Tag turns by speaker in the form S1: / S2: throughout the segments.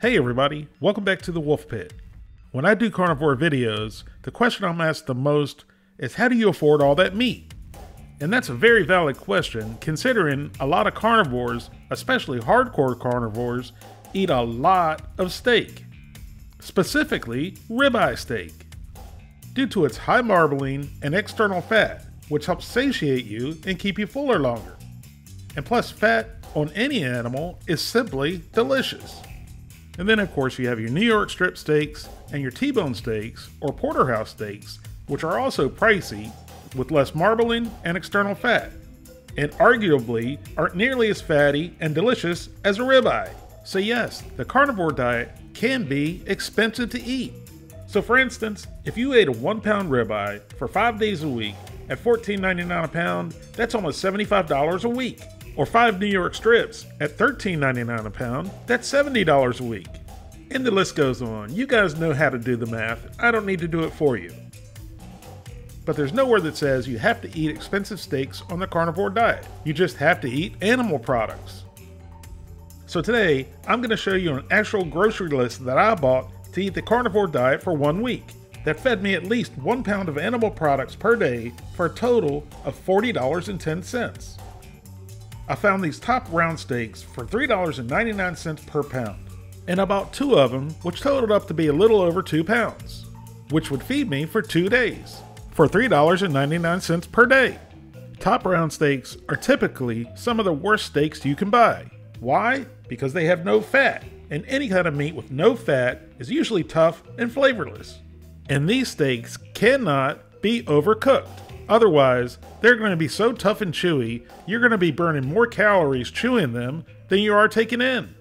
S1: Hey everybody, welcome back to the Wolf Pit. When I do carnivore videos, the question I'm asked the most is how do you afford all that meat? And that's a very valid question considering a lot of carnivores, especially hardcore carnivores, eat a lot of steak. Specifically, ribeye steak. Due to its high marbling and external fat, which helps satiate you and keep you fuller longer. And plus fat on any animal is simply delicious. And then of course you have your New York strip steaks and your T-bone steaks or porterhouse steaks, which are also pricey with less marbling and external fat, and arguably aren't nearly as fatty and delicious as a ribeye. So yes, the carnivore diet can be expensive to eat. So for instance, if you ate a 1 pound ribeye for 5 days a week at $14.99 a pound, that's almost $75 a week. Or 5 New York strips at $13.99 a pound, that's $70 a week. And the list goes on. You guys know how to do the math. I don't need to do it for you. But there's nowhere that says you have to eat expensive steaks on the carnivore diet. You just have to eat animal products. So today, I'm going to show you an actual grocery list that I bought to eat the carnivore diet for 1 week. That fed me at least 1 pound of animal products per day for a total of $40.10. I found these top round steaks for $3.99 per pound, and I bought 2 of them, which totaled up to be a little over 2 pounds, which would feed me for 2 days, for $3.99 per day. Top round steaks are typically some of the worst steaks you can buy. Why? Because they have no fat, and any kind of meat with no fat is usually tough and flavorless. And these steaks cannot be overcooked. Otherwise, they're going to be so tough and chewy, you're going to be burning more calories chewing them than you are taking in.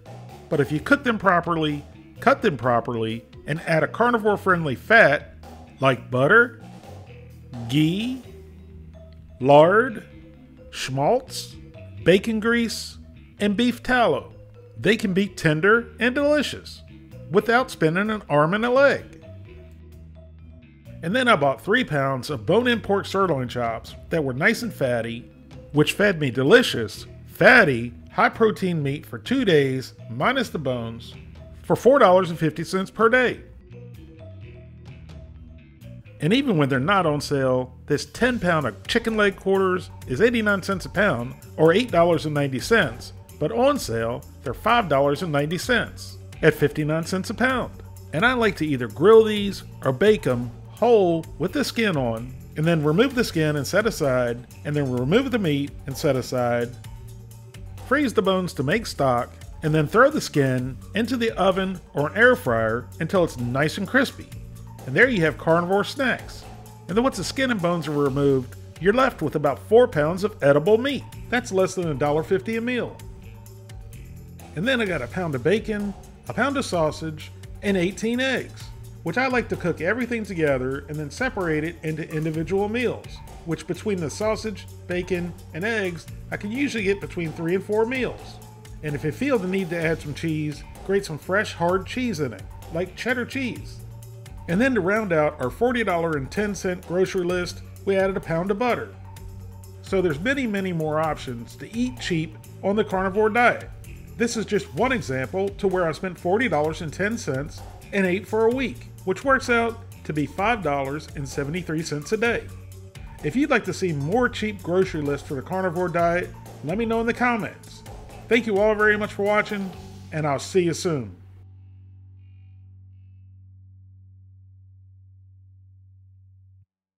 S1: But if you cook them properly, cut them properly, and add a carnivore-friendly fat like butter, ghee, lard, schmaltz, bacon grease, and beef tallow, they can be tender and delicious without spending an arm and a leg. And then I bought 3 pounds of bone-in pork sirloin chops that were nice and fatty, which fed me delicious, fatty, high-protein meat for 2 days, minus the bones, for $4.50 per day. And even when they're not on sale, this 10 pound of chicken leg quarters is 89 cents a pound, or $8.90, but on sale, they're $5.90, at 59 cents a pound. And I like to either grill these or bake them whole with the skin on, and then remove the skin and set aside, and then remove the meat and set aside, freeze the bones to make stock, and then throw the skin into the oven or an air fryer until it's nice and crispy. And there you have carnivore snacks. And then once the skin and bones are removed, you're left with about 4 pounds of edible meat. That's less than $1.50 a meal. And then I got a pound of bacon, a pound of sausage, and 18 eggs, which I like to cook everything together and then separate it into individual meals, which between the sausage, bacon, and eggs, I can usually get between 3 and 4 meals. And if you feel the need to add some cheese, grate some fresh hard cheese in it, like cheddar cheese. And then to round out our $40.10 grocery list, we added a pound of butter. So there's many more options to eat cheap on the carnivore diet. This is just one example to where I spent $40.10 and ate for a week, which works out to be $5.73 a day. If you'd like to see more cheap grocery lists for the carnivore diet, let me know in the comments. Thank you all very much for watching, and I'll see you soon.